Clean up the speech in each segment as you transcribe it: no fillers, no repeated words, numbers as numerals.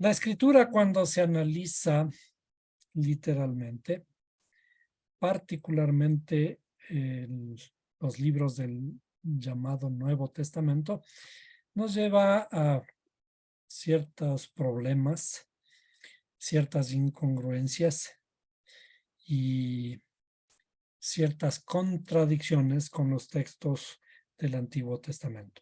La escritura, cuando se analiza literalmente, particularmente los libros del llamado Nuevo Testamento, nos lleva a ciertos problemas, ciertas incongruencias y ciertas contradicciones con los textos del Antiguo Testamento.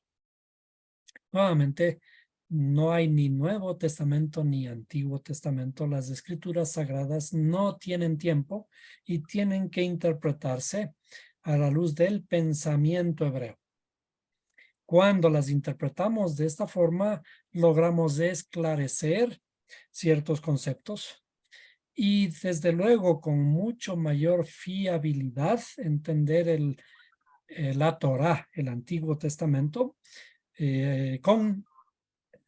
Nuevamente, no hay ni Nuevo Testamento ni Antiguo Testamento. Las escrituras sagradas no tienen tiempo y tienen que interpretarse a la luz del pensamiento hebreo. Cuando las interpretamos de esta forma, logramos esclarecer ciertos conceptos y desde luego con mucho mayor fiabilidad entender la Torá, el Antiguo Testamento, con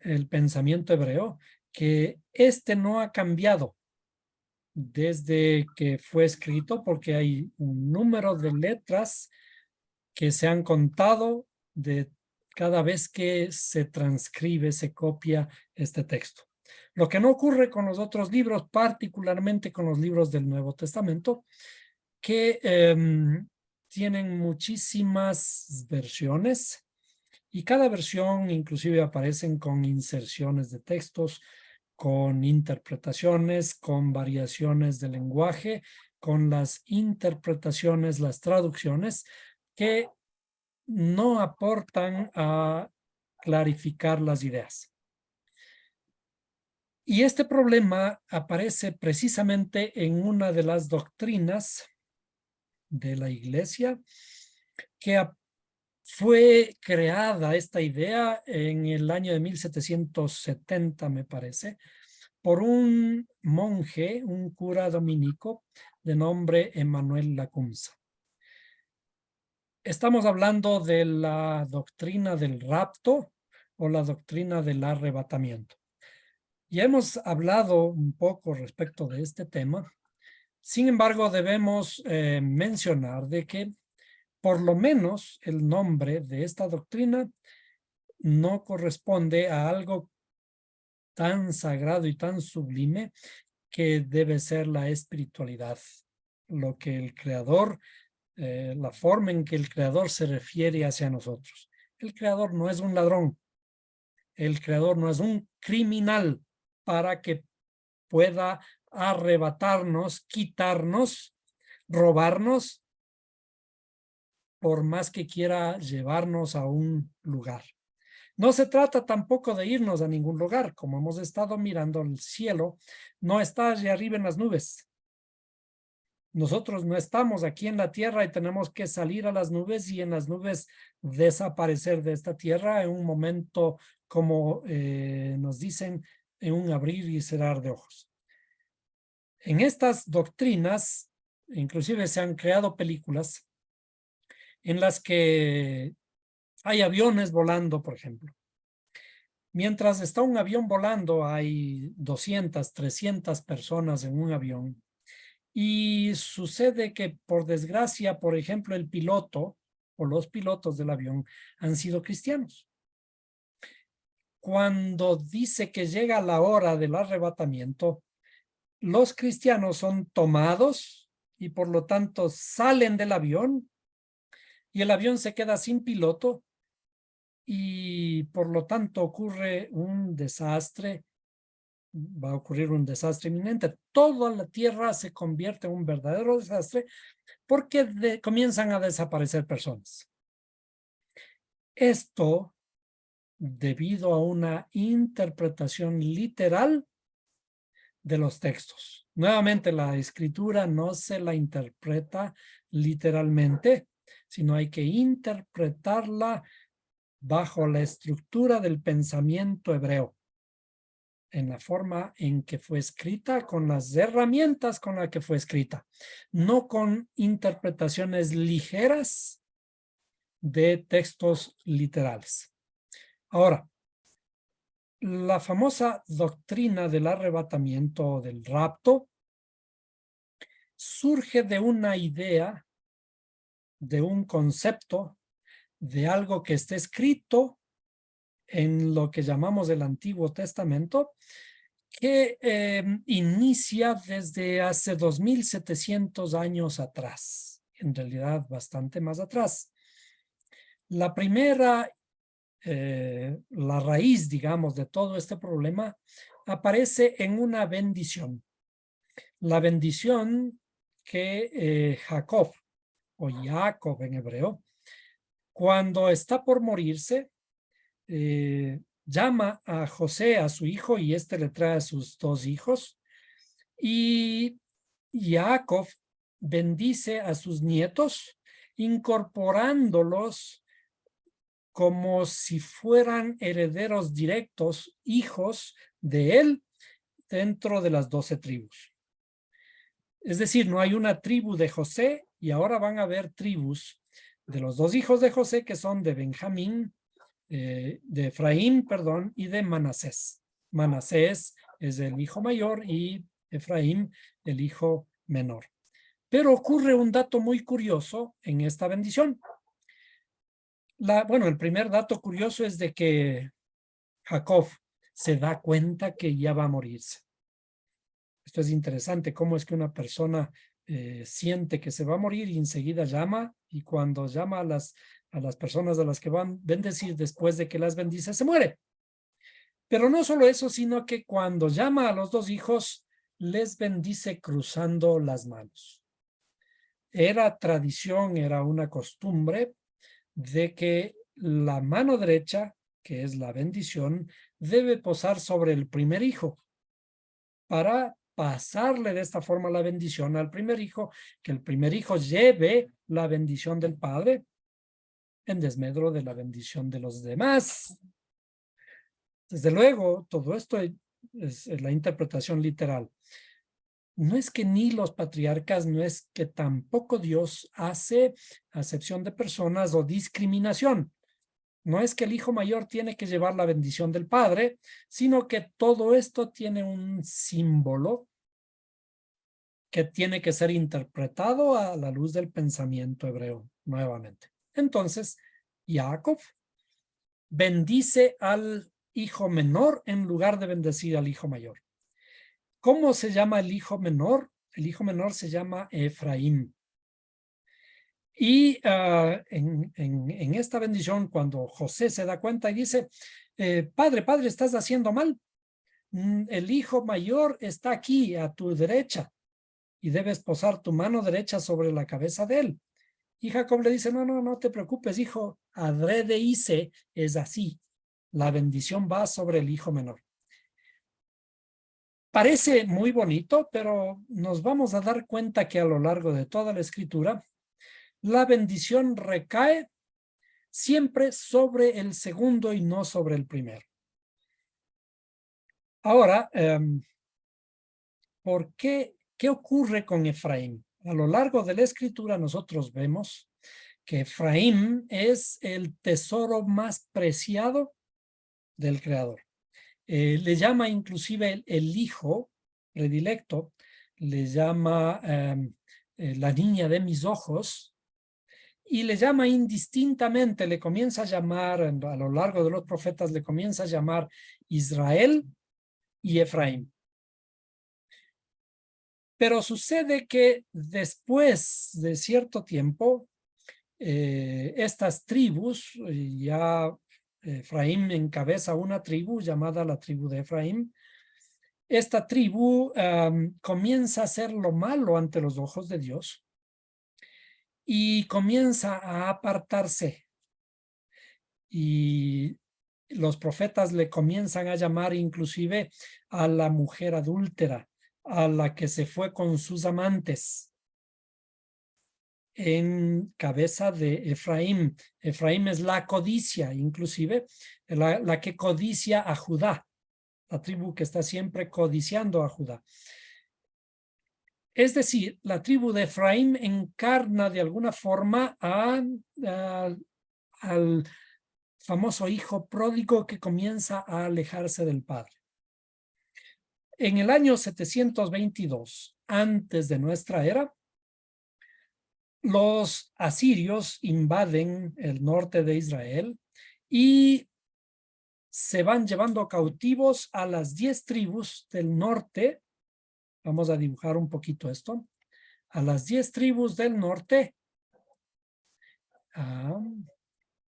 el pensamiento hebreo, que este no ha cambiado desde que fue escrito, porque hay un número de letras que se han contado de cada vez que se transcribe, se copia este texto. Lo que no ocurre con los otros libros, particularmente con los libros del Nuevo Testamento, que tienen muchísimas versiones y cada versión inclusive aparecen con inserciones de textos, con interpretaciones, con variaciones de lenguaje, con las interpretaciones, las traducciones, que no aportan a clarificar las ideas. Y este problema aparece precisamente en una de las doctrinas de la Iglesia, que fue creada esta idea en el año de 1770, me parece, por un monje, un cura dominico de nombre Emmanuel Lacunza. Estamos hablando de la doctrina del rapto o la doctrina del arrebatamiento. Ya hemos hablado un poco respecto de este tema. Sin embargo, debemos mencionar de que por lo menos el nombre de esta doctrina no corresponde a algo tan sagrado y tan sublime que debe ser la espiritualidad, lo que el Creador, la forma en que el Creador se refiere hacia nosotros. El Creador no es un ladrón, el Creador no es un criminal para que pueda arrebatarnos, quitarnos, robarnos, por más que quiera llevarnos a un lugar. No se trata tampoco de irnos a ningún lugar, como hemos estado mirando el cielo, no está allá arriba en las nubes. Nosotros no estamos aquí en la tierra y tenemos que salir a las nubes y en las nubes desaparecer de esta tierra en un momento, como nos dicen, en un abrir y cerrar de ojos. En estas doctrinas, inclusive se han creado películas en las que hay aviones volando, por ejemplo. Mientras está un avión volando, hay 200, 300 personas en un avión. Y sucede que, por desgracia, por ejemplo, el piloto o los pilotos del avión han sido cristianos. Cuando dice que llega la hora del arrebatamiento, los cristianos son tomados y por lo tanto salen del avión y el avión se queda sin piloto y por lo tanto ocurre un desastre, va a ocurrir un desastre inminente. Toda la tierra se convierte en un verdadero desastre porque comienzan a desaparecer personas. Esto debido a una interpretación literal de los textos. Nuevamente, la escritura no se la interpreta literalmente, sino hay que interpretarla bajo la estructura del pensamiento hebreo, en la forma en que fue escrita, con las herramientas con las que fue escrita, no con interpretaciones ligeras de textos literales. Ahora, la famosa doctrina del arrebatamiento o del rapto surge de una idea, de un concepto, de algo que está escrito en lo que llamamos el Antiguo Testamento, que inicia desde hace 2700 años atrás, en realidad bastante más atrás. La primera, la raíz, digamos, de todo este problema aparece en una bendición. La bendición que Jacob, o Jacob en hebreo, cuando está por morirse, llama a José, a su hijo, y éste le trae a sus dos hijos, y Jacob bendice a sus nietos, incorporándolos como si fueran herederos directos, hijos de él, dentro de las 12 tribus. Es decir, no hay una tribu de José, y ahora van a haber tribus de los dos hijos de José, que son de Benjamín, de Efraín, perdón, y de Manasés. Manasés es el hijo mayor y Efraín el hijo menor. Pero ocurre un dato muy curioso en esta bendición. Bueno, el primer dato curioso es de que Jacob se da cuenta que ya va a morirse. Esto es interesante, cómo es que una persona siente que se va a morir y enseguida llama, y cuando llama a las personas a las que van a bendecir después de que las bendice, se muere. Pero no solo eso, sino que cuando llama a los dos hijos, les bendice cruzando las manos. Era tradición, era una costumbre de que la mano derecha, que es la bendición, debe posar sobre el primer hijo para pasarle de esta forma la bendición al primer hijo, que el primer hijo lleve la bendición del padre en desmedro de la bendición de los demás. Desde luego, todo esto es la interpretación literal. No es que ni los patriarcas, no es que tampoco Dios hace acepción de personas o discriminación. No es que el hijo mayor tiene que llevar la bendición del padre, sino que todo esto tiene un símbolo que tiene que ser interpretado a la luz del pensamiento hebreo nuevamente. Entonces, Jacob bendice al hijo menor en lugar de bendecir al hijo mayor. ¿Cómo se llama el hijo menor? El hijo menor se llama Efraín. Y en esta bendición, cuando José se da cuenta y dice, padre, estás haciendo mal. El hijo mayor está aquí a tu derecha y debes posar tu mano derecha sobre la cabeza de él. Y Jacob le dice, no te preocupes, hijo, adrede hice, es así. La bendición va sobre el hijo menor. Parece muy bonito, pero nos vamos a dar cuenta que a lo largo de toda la escritura, la bendición recae siempre sobre el segundo y no sobre el primero. Ahora, ¿por qué? ¿Qué ocurre con Efraín? A lo largo de la escritura nosotros vemos que Efraín es el tesoro más preciado del Creador. Le llama inclusive el hijo predilecto, le llama la niña de mis ojos, y le llama indistintamente, le comienza a llamar, a lo largo de los profetas, le comienza a llamar Israel y Efraín. Pero sucede que después de cierto tiempo, estas tribus, ya Efraín encabeza una tribu llamada la tribu de Efraín. Esta tribu comienza a hacer lo malo ante los ojos de Dios y comienza a apartarse. Y los profetas le comienzan a llamar inclusive a la mujer adúltera, a la que se fue con sus amantes, en cabeza de Efraín. Efraín es la codicia, inclusive la que codicia a Judá, la tribu que está siempre codiciando a Judá. Es decir, la tribu de Efraín encarna de alguna forma al famoso hijo pródigo que comienza a alejarse del padre. En el año 722, antes de nuestra era, los asirios invaden el norte de Israel y se van llevando cautivos a las 10 tribus del norte. Vamos a dibujar un poquito esto. A las 10 tribus del norte.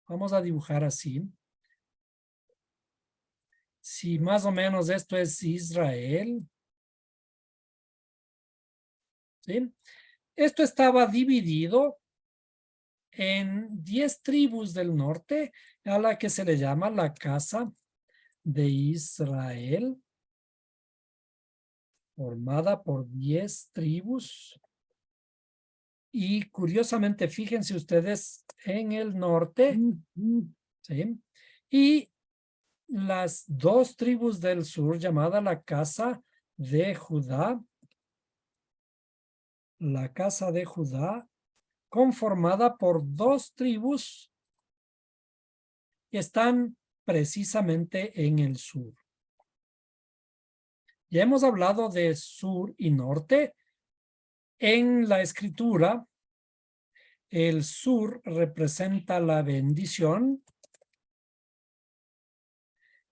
Vamos a dibujar así. Si más o menos esto es Israel. ¿Sí? Esto estaba dividido en 10 tribus del norte, a la que se le llama la casa de Israel, formada por 10 tribus. Y curiosamente, fíjense ustedes en el norte, ¿sí? Y las 2 tribus del sur, llamada la casa de Judá, conformada por 2 tribus, están precisamente en el sur. Ya hemos hablado de sur y norte. En la escritura, el sur representa la bendición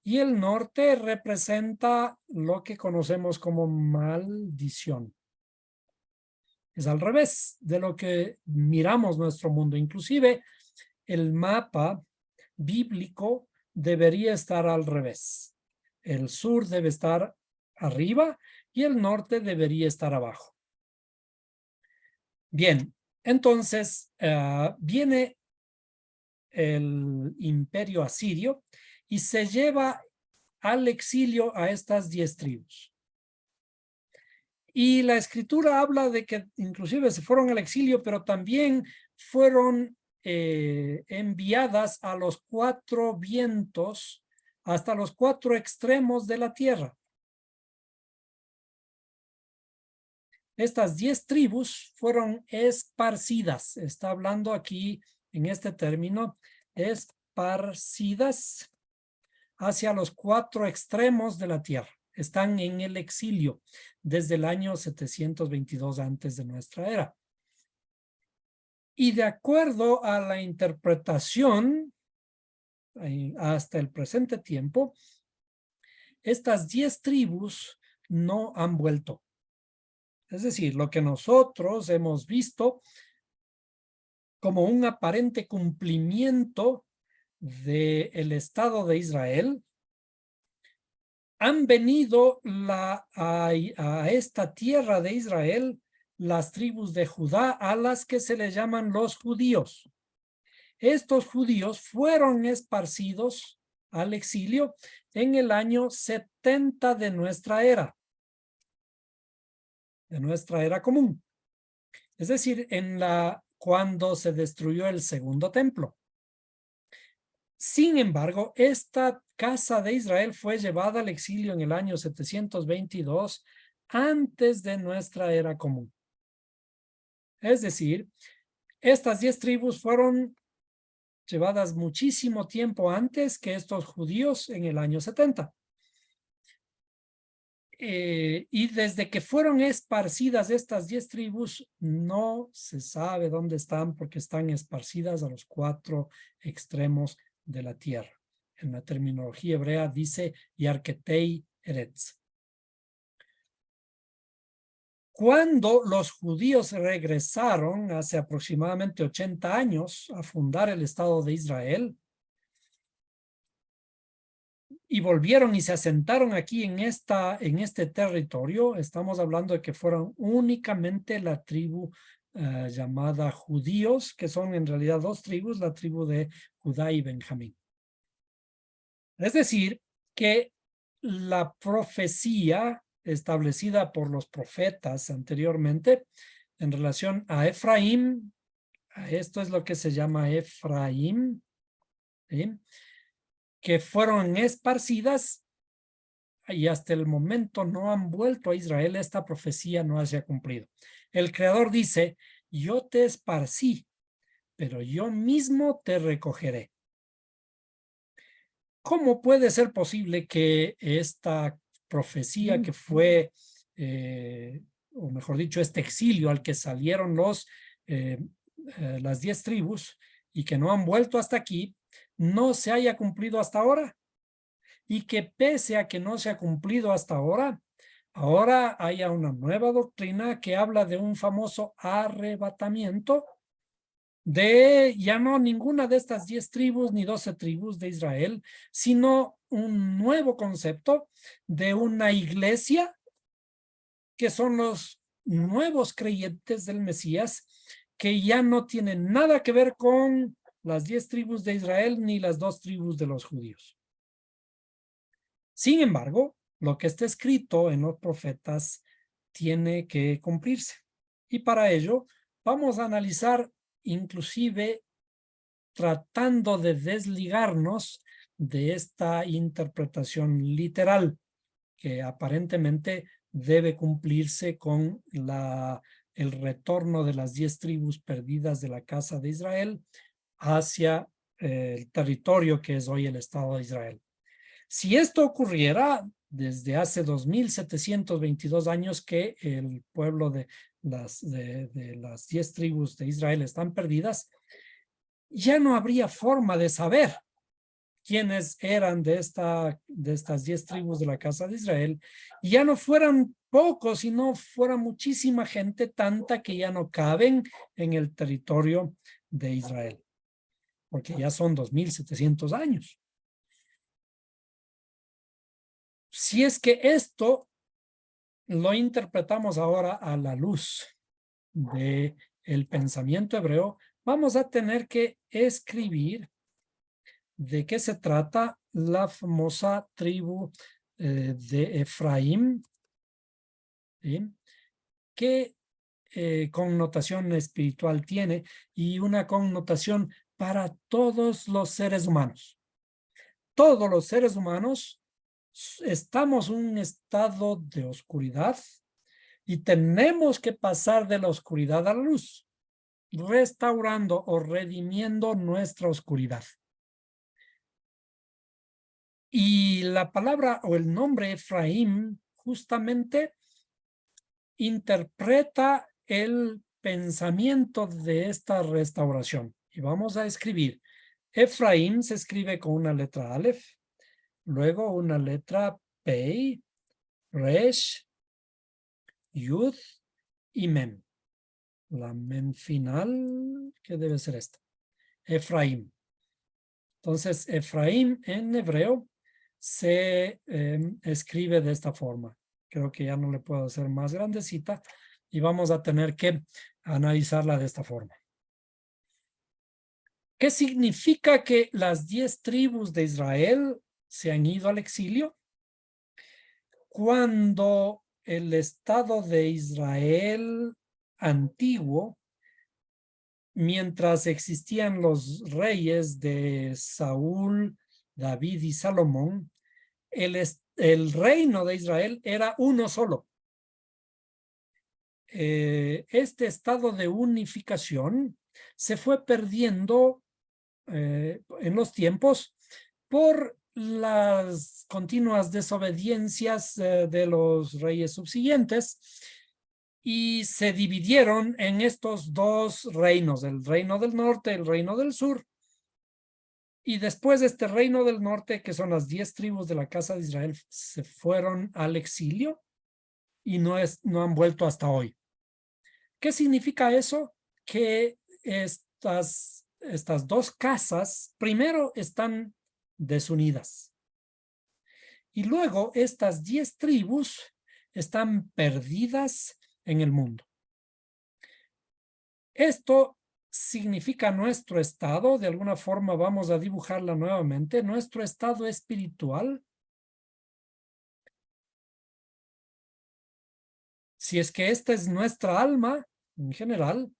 y el norte representa lo que conocemos como maldición. Es al revés de lo que miramos nuestro mundo. Inclusive, el mapa bíblico debería estar al revés. El sur debe estar arriba y el norte debería estar abajo. Bien, entonces viene el imperio asirio y se lleva al exilio a estas 10 tribus. Y la escritura habla de que inclusive se fueron al exilio, pero también fueron enviadas a los 4 vientos, hasta los 4 extremos de la tierra. Estas 10 tribus fueron esparcidas. Está hablando aquí en este término, esparcidas hacia los 4 extremos de la tierra. Están en el exilio desde el año 722 antes de nuestra era. Y de acuerdo a la interpretación, hasta el presente tiempo, estas 10 tribus no han vuelto. Es decir, lo que nosotros hemos visto como un aparente cumplimiento del Estado de Israel, han venido a esta tierra de Israel las tribus de Judá, a las que se le llaman los judíos. Estos judíos fueron esparcidos al exilio en el año 70 de nuestra era común. Es decir, cuando se destruyó el segundo templo. Sin embargo, esta casa de Israel fue llevada al exilio en el año 722 antes de nuestra era común. Es decir, estas 10 tribus fueron llevadas muchísimo tiempo antes que estos judíos en el año 70. Y desde que fueron esparcidas estas 10 tribus, no se sabe dónde están, porque están esparcidas a los 4 extremos de la tierra. En la terminología hebrea dice Yarketei Eretz. Cuando los judíos regresaron hace aproximadamente 80 años a fundar el Estado de Israel, y volvieron y se asentaron aquí en este territorio, estamos hablando de que fueron únicamente la tribu llamada judíos, que son en realidad 2 tribus, la tribu de Judá y Benjamín. Es decir, que la profecía establecida por los profetas anteriormente en relación a Efraín, esto es lo que se llama Efraín, ¿sí?, que fueron esparcidas y hasta el momento no han vuelto a Israel, esta profecía no se ha cumplido. El Creador dice, yo te esparcí, pero yo mismo te recogeré. ¿Cómo puede ser posible que esta profecía que fue, o mejor dicho, este exilio al que salieron las 10 tribus y que no han vuelto hasta aquí, no se haya cumplido hasta ahora? y que pese a que no se ha cumplido hasta ahora, ahora haya una nueva doctrina que habla de un famoso arrebatamiento de ya no ninguna de estas 10 tribus ni 12 tribus de Israel, sino un nuevo concepto de una iglesia que son los nuevos creyentes del Mesías, que ya no tienen nada que ver con las 10 tribus de Israel ni las 2 tribus de los judíos. Sin embargo, lo que está escrito en los profetas tiene que cumplirse. Y para ello vamos a analizar inclusive tratando de desligarnos de esta interpretación literal que aparentemente debe cumplirse con el retorno de las 10 tribus perdidas de la casa de Israel hacia el territorio que es hoy el Estado de Israel. Si esto ocurriera desde hace 2722 años que el pueblo de las 10 tribus de Israel están perdidas, ya no habría forma de saber quiénes eran de estas 10 tribus de la casa de Israel, y ya no fueran pocos, sino fuera muchísima gente, tanta que ya no caben en el territorio de Israel, porque ya son 2700 años. Si es que esto lo interpretamos ahora a la luz de el pensamiento hebreo, vamos a tener que escribir de qué se trata la famosa tribu de Efraín, ¿sí? ¿Qué connotación espiritual tiene? Y una connotación para todos los seres humanos. Todos los seres humanos estamos en un estado de oscuridad y tenemos que pasar de la oscuridad a la luz, restaurando o redimiendo nuestra oscuridad. Y la palabra o el nombre Efraín justamente interpreta el pensamiento de esta restauración. Y vamos a escribir. Efraín se escribe con una letra Aleph, luego una letra Pei, Resh, Yud y Mem. La Mem final, ¿qué debe ser esta? Efraín. Entonces, Efraín en hebreo se escribe de esta forma. Creo que ya no le puedo hacer más grandecita y vamos a tener que analizarla de esta forma. ¿Qué significa que las 10 tribus de Israel se han ido al exilio? Cuando el Estado de Israel antiguo, mientras existían los reyes de Saúl, David y Salomón, el reino de Israel era uno solo. Este estado de unificación se fue perdiendo en los tiempos por las continuas desobediencias de los reyes subsiguientes y se dividieron en estos dos reinos, el reino del norte, el reino del sur. Y después de este reino del norte, que son las 10 tribus de la casa de Israel, se fueron al exilio y no han vuelto hasta hoy. ¿Qué significa eso? Que estas dos casas primero están desunidas y luego estas 10 tribus están perdidas en el mundo. Esto significa nuestro estado, de alguna forma vamos a dibujarla nuevamente, nuestro estado espiritual. Si es que esta es nuestra alma en general,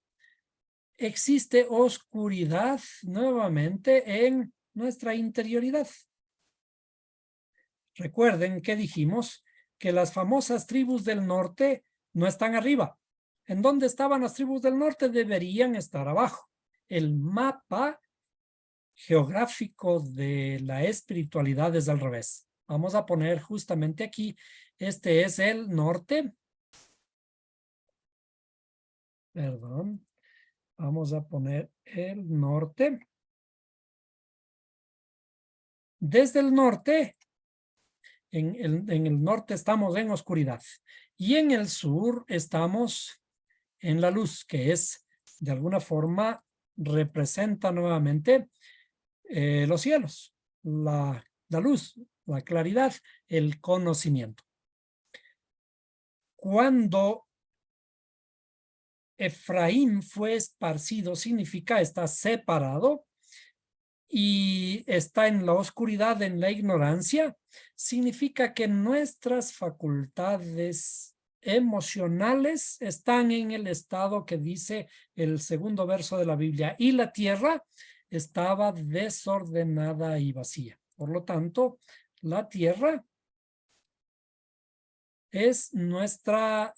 existe oscuridad nuevamente en nuestra interioridad. Recuerden que dijimos que las famosas tribus del norte no están arriba. ¿En dónde estaban las tribus del norte? Deberían estar abajo. El mapa geográfico de la espiritualidad es al revés. Vamos a poner justamente aquí, este es el norte. Perdón. Vamos a poner el norte. Desde el norte En el norte estamos en oscuridad y en el sur estamos en la luz, que es, de alguna forma, representa nuevamente los cielos, la luz, la claridad, el conocimiento. Cuando Efraín fue esparcido, significa está separado y está en la oscuridad, en la ignorancia, significa que nuestras facultades emocionales están en el estado que dice el segundo verso de la Biblia, y la tierra estaba desordenada y vacía. Por lo tanto, la tierra es nuestra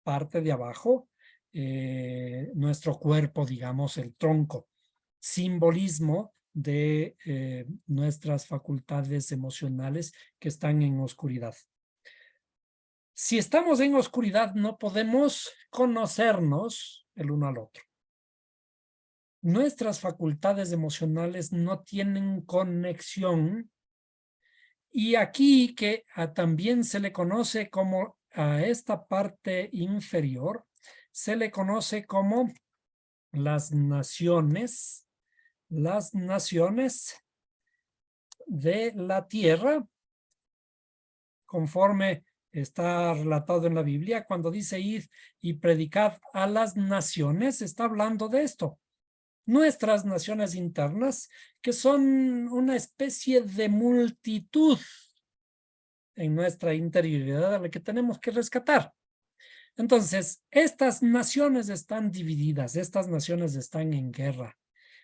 parte de abajo, nuestro cuerpo, digamos, el tronco, simbolismo de nuestras facultades emocionales que están en oscuridad. Si estamos en oscuridad, no podemos conocernos el uno al otro. Nuestras facultades emocionales no tienen conexión, y aquí que también se le conoce como a esta parte inferior, se le conoce como las naciones de la tierra, conforme está relatado en la Biblia. Cuando dice id y predicad a las naciones, está hablando de esto. Nuestras naciones internas, que son una especie de multitud en nuestra interioridad a la que tenemos que rescatar. Entonces, estas naciones están divididas, estas naciones están en guerra.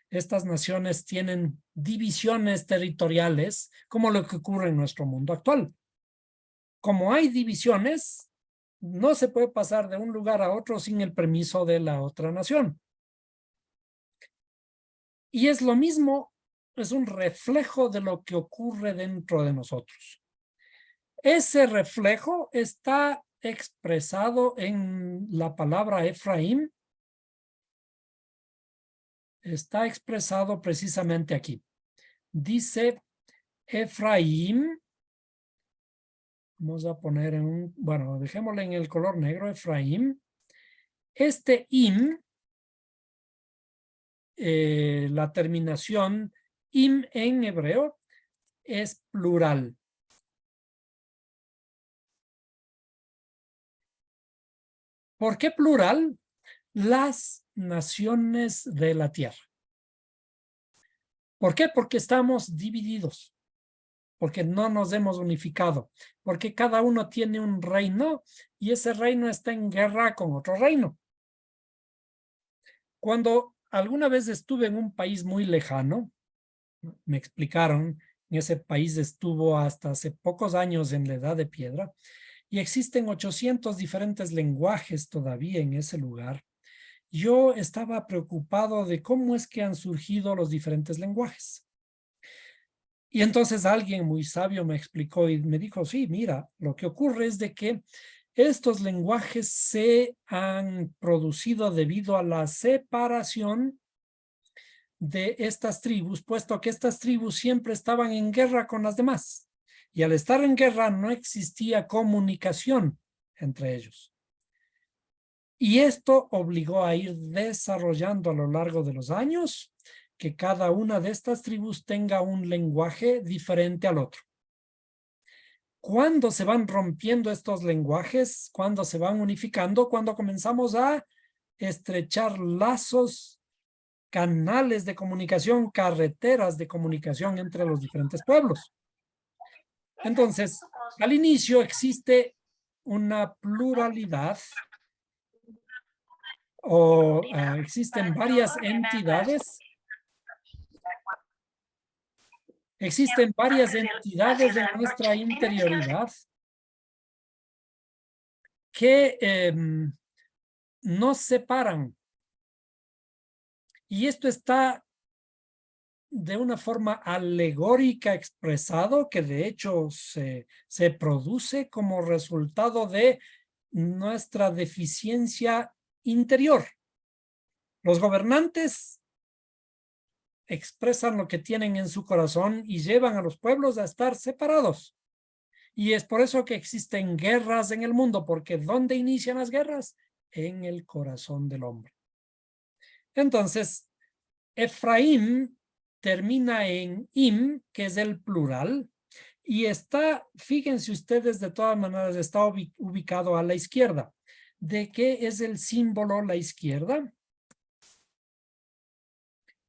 Estas naciones tienen divisiones territoriales, como lo que ocurre en nuestro mundo actual. Como hay divisiones, no se puede pasar de un lugar a otro sin el permiso de la otra nación. Y es lo mismo, es un reflejo de lo que ocurre dentro de nosotros. Ese reflejo está expresado en la palabra Efraín, está expresado precisamente aquí. Dice Efraín, vamos a poner en un, bueno, dejémosle en el color negro, Efraín. Este im, la terminación im en hebreo es plural. ¿Por qué plural? Las naciones de la tierra. ¿Por qué? Porque estamos divididos, porque no nos hemos unificado, porque cada uno tiene un reino y ese reino está en guerra con otro reino. Cuando alguna vez estuve en un país muy lejano, me explicaron, en ese país estuvo hasta hace pocos años en la Edad de Piedra, y existen 800 diferentes lenguajes todavía en ese lugar. Yo estaba preocupado de cómo es que han surgido los diferentes lenguajes. Y entonces alguien muy sabio me explicó y me dijo, sí, mira, lo que ocurre es de que estos lenguajes se han producido debido a la separación de estas tribus, puesto que estas tribus siempre estaban en guerra con las demás. Y al estar en guerra no existía comunicación entre ellos. Y esto obligó a ir desarrollando a lo largo de los años que cada una de estas tribus tenga un lenguaje diferente al otro. Cuando se van rompiendo estos lenguajes, cuando se van unificando, cuando comenzamos a estrechar lazos, canales de comunicación, carreteras de comunicación entre los diferentes pueblos. Entonces, al inicio existe una pluralidad o existen varias entidades. Existen varias entidades en nuestra interioridad que nos separan. Y esto está de una forma alegórica expresado, que de hecho se produce como resultado de nuestra deficiencia interior. Los gobernantes expresan lo que tienen en su corazón y llevan a los pueblos a estar separados. Y es por eso que existen guerras en el mundo, porque ¿dónde inician las guerras? En el corazón del hombre. Entonces, Efraín termina en im, que es el plural, y está, fíjense ustedes, de todas maneras, está ubicado a la izquierda. ¿De qué es el símbolo la izquierda?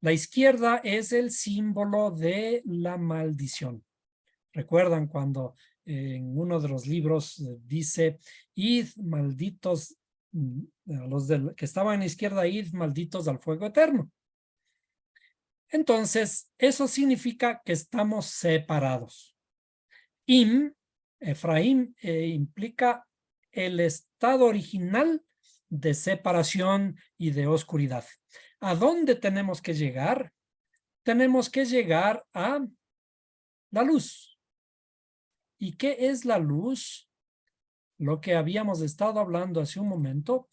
La izquierda es el símbolo de la maldición. ¿Recuerdan cuando en uno de los libros dice, id malditos, a los que estaban a la izquierda, id malditos al fuego eterno? Entonces, eso significa que estamos separados. Efraín, implica el estado original de separación y de oscuridad. ¿A dónde tenemos que llegar? Tenemos que llegar a la luz. ¿Y qué es la luz? Lo que habíamos estado hablando hace un momento.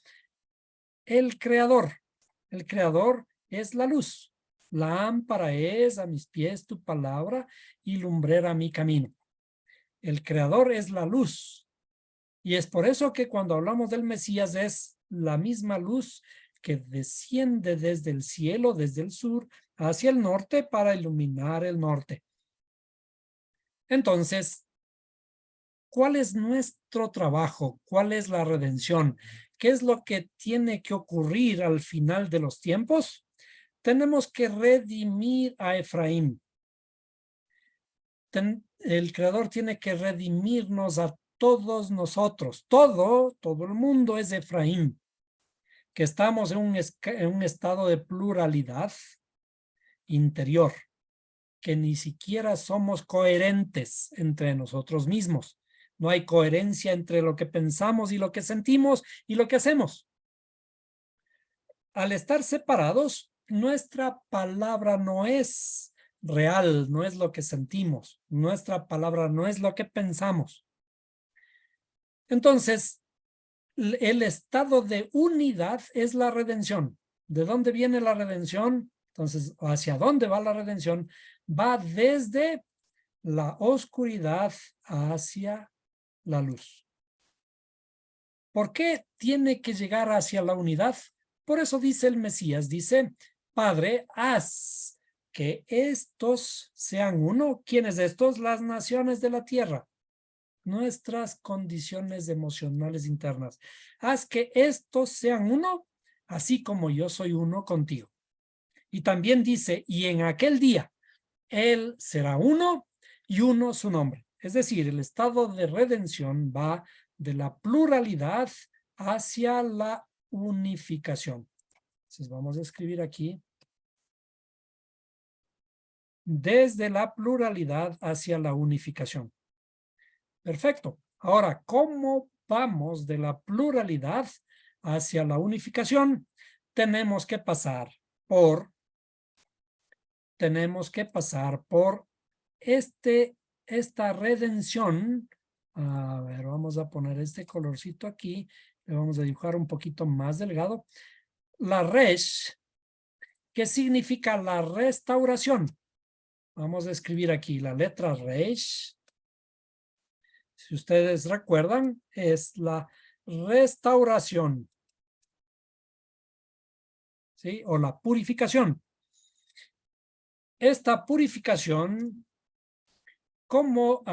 El creador. El creador es la luz. Lámpara es a mis pies tu palabra y lumbrera mi camino. El creador es la luz. Y es por eso que cuando hablamos del Mesías es la misma luz que desciende desde el cielo, desde el sur, hacia el norte para iluminar el norte. Entonces, ¿cuál es nuestro trabajo? ¿Cuál es la redención? ¿Qué es lo que tiene que ocurrir al final de los tiempos? Tenemos que redimir a Efraín. El Creador tiene que redimirnos a todos nosotros. Todo el mundo es Efraín. Que estamos en un estado de pluralidad interior. Que ni siquiera somos coherentes entre nosotros mismos. No hay coherencia entre lo que pensamos y lo que sentimos y lo que hacemos. Al estar separados, nuestra palabra no es real, no es lo que sentimos. Nuestra palabra no es lo que pensamos. Entonces, el estado de unidad es la redención. ¿De dónde viene la redención? Entonces, ¿hacia dónde va la redención? Va desde la oscuridad hacia la luz. ¿Por qué tiene que llegar hacia la unidad? Por eso dice el Mesías, dice, Padre, haz que estos sean uno. ¿Quiénes estos? Las naciones de la tierra. Nuestras condiciones emocionales internas. Haz que estos sean uno, así como yo soy uno contigo. Y también dice, y en aquel día, Él será uno y uno su nombre. Es decir, el estado de redención va de la pluralidad hacia la unificación. Entonces vamos a escribir aquí. Desde la pluralidad hacia la unificación. Perfecto. Ahora, ¿cómo vamos de la pluralidad hacia la unificación? Tenemos que pasar por esta redención. A ver, vamos a poner este colorcito aquí. Le vamos a dibujar un poquito más delgado. La resh, ¿qué significa la restauración? Vamos a escribir aquí la letra resh. Si ustedes recuerdan, es la restauración. ¿Sí? O la purificación. Esta purificación, ¿cómo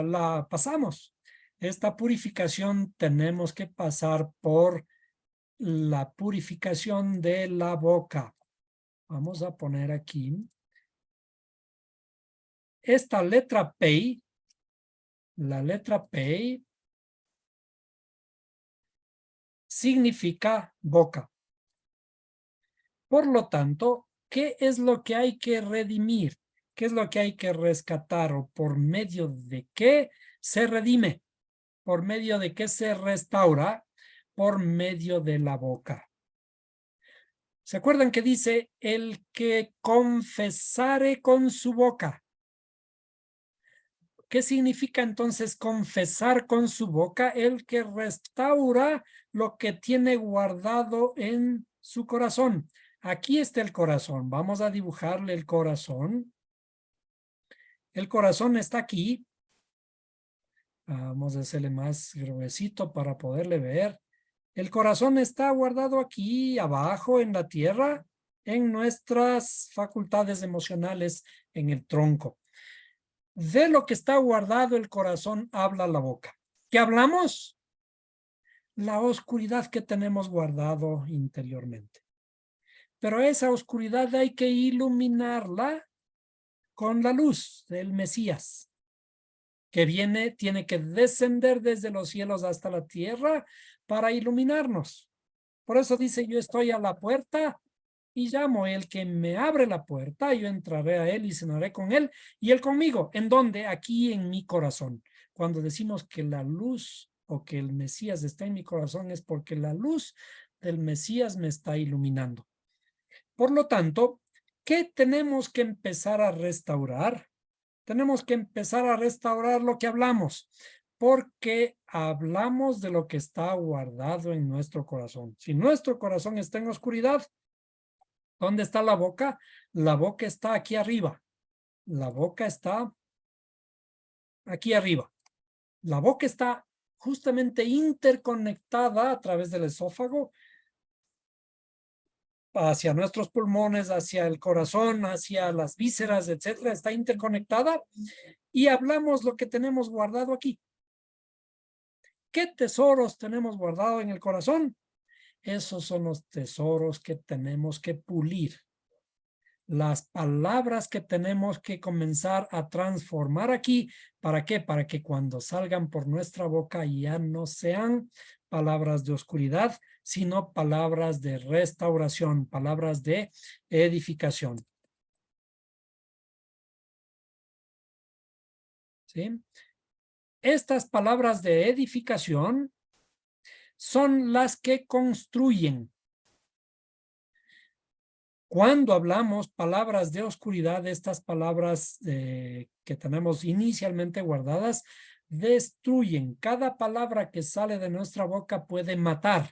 la pasamos? Esta purificación tenemos que pasar por la purificación de la boca. Vamos a poner aquí. Esta letra P, la letra P, significa boca. Por lo tanto, ¿qué es lo que hay que redimir? ¿Qué es lo que hay que rescatar? ¿O por medio de qué se redime? ¿Por medio de qué se restaura? Por medio de la boca. ¿Se acuerdan que dice el que confesare con su boca? ¿Qué significa entonces confesar con su boca? El que restaura lo que tiene guardado en su corazón. Aquí está el corazón. Vamos a dibujarle el corazón. El corazón está aquí Vamos a hacerle más gruesito para poderle ver. El corazón está guardado aquí abajo en la tierra, en nuestras facultades emocionales, en el tronco. De lo que está guardado el corazón habla la boca. ¿Qué hablamos? La oscuridad que tenemos guardado interiormente. Pero esa oscuridad hay que iluminarla con la luz del Mesías, que viene, tiene que descender desde los cielos hasta la tierra para iluminarnos. Por eso dice, yo estoy a la puerta y llamo. El que me abre la puerta, yo entraré a él y cenaré con él y él conmigo. ¿En dónde? Aquí en mi corazón. Cuando decimos que la luz o que el Mesías está en mi corazón es porque la luz del Mesías me está iluminando. Por lo tanto, ¿qué tenemos que empezar a restaurar? Tenemos que empezar a restaurar lo que hablamos, porque hablamos de lo que está guardado en nuestro corazón. Si nuestro corazón está en oscuridad, ¿dónde está la boca? La boca está aquí arriba. La boca está aquí arriba. La boca está justamente interconectada a través del esófago hacia nuestros pulmones, hacia el corazón, hacia las vísceras, etcétera. Está interconectada y hablamos lo que tenemos guardado aquí. ¿Qué tesoros tenemos guardado en el corazón? Esos son los tesoros que tenemos que pulir. Las palabras que tenemos que comenzar a transformar aquí. ¿Para qué? Para que cuando salgan por nuestra boca ya no sean palabras de oscuridad, sino palabras de restauración, palabras de edificación. ¿Sí? Estas palabras de edificación son las que construyen. Cuando hablamos palabras de oscuridad, estas palabras que tenemos inicialmente guardadas, destruyen. Cada palabra que sale de nuestra boca puede matar.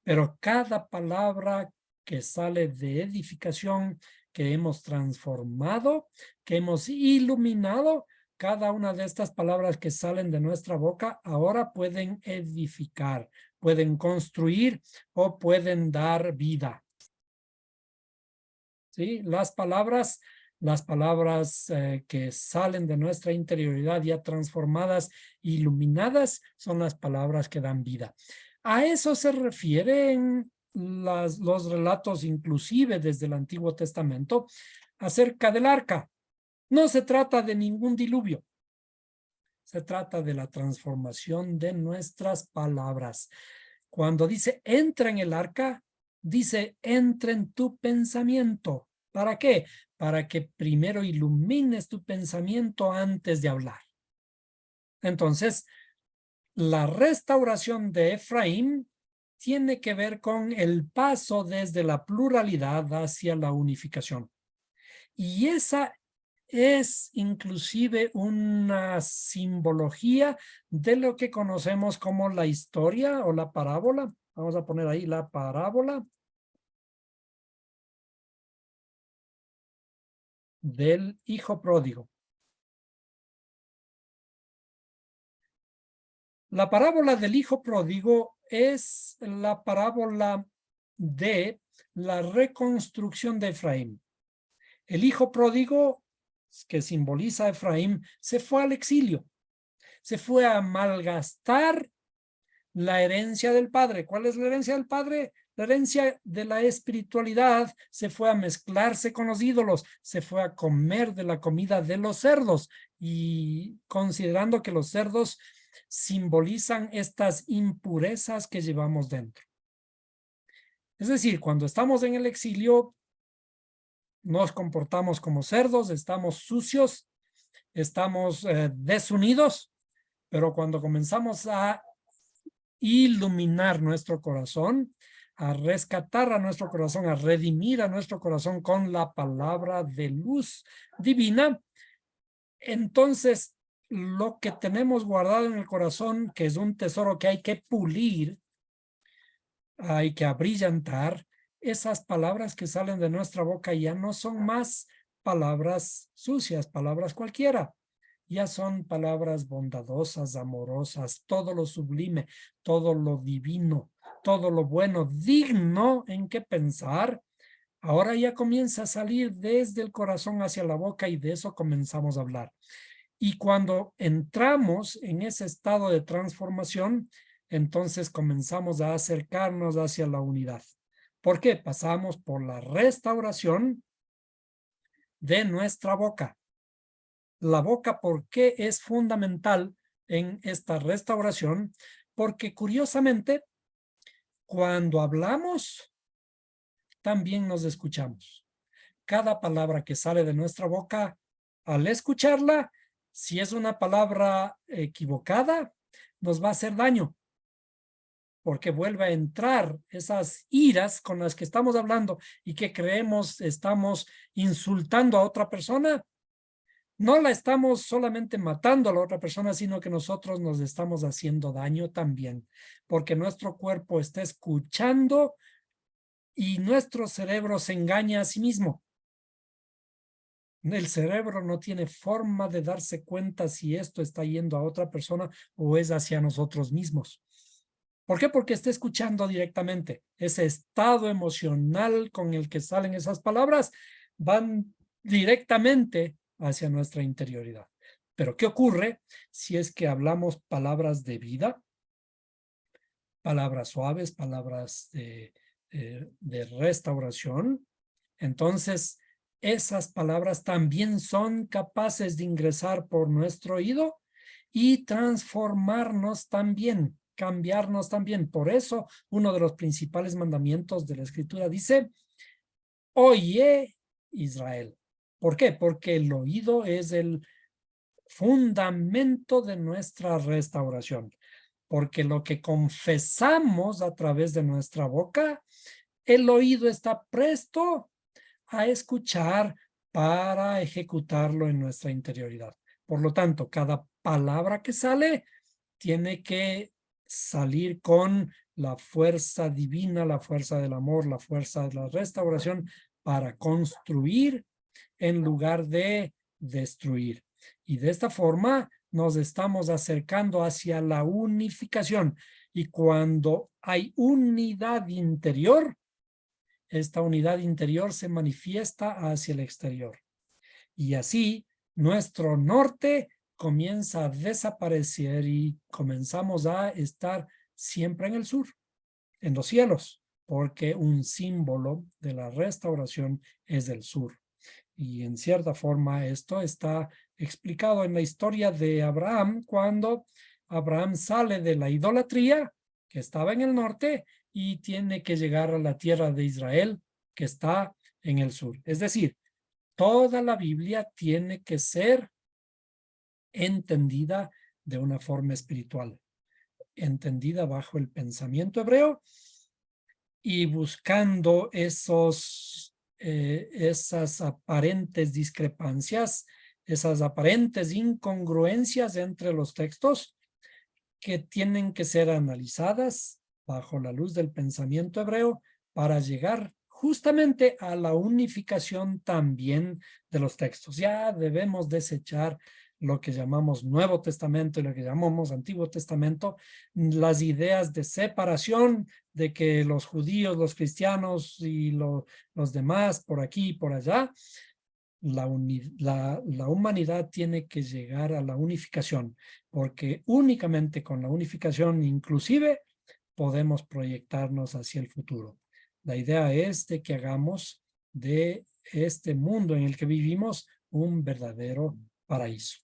Pero cada palabra que sale de edificación, que hemos transformado, que hemos iluminado, cada una de estas palabras que salen de nuestra boca ahora pueden edificar, pueden construir o pueden dar vida. ¿Sí? Las palabras que salen de nuestra interioridad ya transformadas, iluminadas, son las palabras que dan vida. A eso se refieren los relatos, inclusive desde el Antiguo Testamento, acerca del arca. No se trata de ningún diluvio. Se trata de la transformación de nuestras palabras. Cuando dice entra en el arca, dice entra en tu pensamiento. ¿Para qué? Para que primero ilumines tu pensamiento antes de hablar. Entonces, la restauración de Efraín tiene que ver con el paso desde la pluralidad hacia la unificación. Y esa es inclusive una simbología de lo que conocemos como la historia o la parábola. Vamos a poner ahí la parábola del hijo pródigo. La parábola del hijo pródigo es la parábola de la reconstrucción de Efraín. El hijo pródigo, que simboliza a Efraín, se fue al exilio. Se fue a malgastar la herencia del padre. ¿Cuál es la herencia del padre? La herencia de la espiritualidad. Se fue a mezclarse con los ídolos, se fue a comer de la comida de los cerdos, y considerando que los cerdos simbolizan estas impurezas que llevamos dentro. Es decir, cuando estamos en el exilio, nos comportamos como cerdos, estamos sucios, estamos desunidos, pero cuando comenzamos a iluminar nuestro corazón, a rescatar a nuestro corazón, a redimir a nuestro corazón con la palabra de luz divina, entonces lo que tenemos guardado en el corazón, que es un tesoro que hay que pulir, hay que abrillantar, esas palabras que salen de nuestra boca ya no son más palabras sucias, palabras cualquiera. ya son palabras bondadosas, amorosas, todo lo sublime, todo lo divino, todo lo bueno, digno en qué pensar. Ahora ya comienza a salir desde el corazón hacia la boca y de eso comenzamos a hablar. Y cuando entramos en ese estado de transformación, entonces comenzamos a acercarnos hacia la unidad. ¿Por qué? Pasamos por la restauración de nuestra boca. La boca, ¿por qué es fundamental en esta restauración? Porque curiosamente, cuando hablamos, también nos escuchamos. Cada palabra que sale de nuestra boca, al escucharla, si es una palabra equivocada, nos va a hacer daño, porque vuelve a entrar esas iras con las que estamos hablando y que creemos estamos insultando a otra persona. No la estamos solamente matando a la otra persona, sino que nosotros nos estamos haciendo daño también, porque nuestro cuerpo está escuchando y nuestro cerebro se engaña a sí mismo. El cerebro no tiene forma de darse cuenta si esto está yendo a otra persona o es hacia nosotros mismos. ¿Por qué? Porque está escuchando directamente. Ese estado emocional con el que salen esas palabras van directamente hacia nuestra interioridad. Pero ¿qué ocurre si es que hablamos palabras de vida? Palabras suaves, palabras de restauración. Entonces, esas palabras también son capaces de ingresar por nuestro oído y transformarnos también, cambiarnos también. Por eso, uno de los principales mandamientos de la Escritura dice, oye Israel. ¿Por qué? Porque el oído es el fundamento de nuestra restauración. Porque lo que confesamos a través de nuestra boca, el oído está presto a escuchar para ejecutarlo en nuestra interioridad. Por lo tanto, cada palabra que sale tiene que salir con la fuerza divina, la fuerza del amor, la fuerza de la restauración para construir en lugar de destruir. Y de esta forma nos estamos acercando hacia la unificación. Y cuando hay unidad interior, esta unidad interior se manifiesta hacia el exterior. Y así nuestro norte comienza a desaparecer y comenzamos a estar siempre en el sur, en los cielos, porque un símbolo de la restauración es el sur. Y en cierta forma esto está explicado en la historia de Abraham, cuando Abraham sale de la idolatría que estaba en el norte y tiene que llegar a la tierra de Israel que está en el sur. Es decir, toda la Biblia tiene que ser entendida de una forma espiritual, entendida bajo el pensamiento hebreo y buscando esas aparentes discrepancias, esas aparentes incongruencias entre los textos que tienen que ser analizadas bajo la luz del pensamiento hebreo para llegar justamente a la unificación también de los textos. Ya debemos desechar lo que llamamos Nuevo Testamento y lo que llamamos Antiguo Testamento, las ideas de separación, de que los judíos, los cristianos y los demás por aquí y por allá. La humanidad tiene que llegar a la unificación, porque únicamente con la unificación inclusive podemos proyectarnos hacia el futuro. La idea es de que hagamos de este mundo en el que vivimos un verdadero paraíso.